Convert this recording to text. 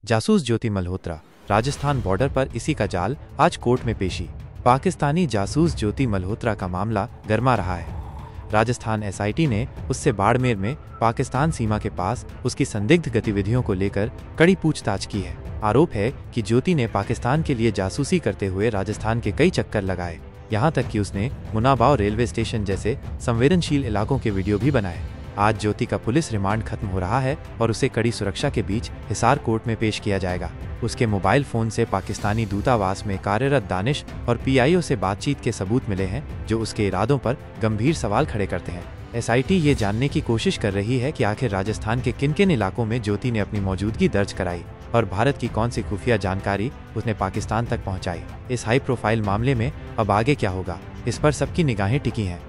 जासूस ज्योति मल्होत्रा, राजस्थान बॉर्डर पर इसी का जाल, आज कोर्ट में पेशी। पाकिस्तानी जासूस ज्योति मल्होत्रा का मामला गरमा रहा है। राजस्थान एसआईटी ने उससे बाड़मेर में पाकिस्तान सीमा के पास उसकी संदिग्ध गतिविधियों को लेकर कड़ी पूछताछ की है। आरोप है कि ज्योति ने पाकिस्तान के लिए जासूसी करते हुए राजस्थान के कई चक्कर लगाए, यहाँ तक कि उसने मुनाबाव रेलवे स्टेशन जैसे संवेदनशील इलाकों के वीडियो भी बनाए। आज ज्योति का पुलिस रिमांड खत्म हो रहा है और उसे कड़ी सुरक्षा के बीच हिसार कोर्ट में पेश किया जाएगा। उसके मोबाइल फोन से पाकिस्तानी दूतावास में कार्यरत दानिश और पीआईओ से बातचीत के सबूत मिले हैं, जो उसके इरादों पर गंभीर सवाल खड़े करते हैं। एसआईटी ये जानने की कोशिश कर रही है कि आखिर राजस्थान के किन किन इलाकों में ज्योति ने अपनी मौजूदगी दर्ज कराई और भारत की कौन सी खुफिया जानकारी उसने पाकिस्तान तक पहुंचाई। इस हाई प्रोफाइल मामले में अब आगे क्या होगा, इस पर सबकी निगाहें टिकी हैं।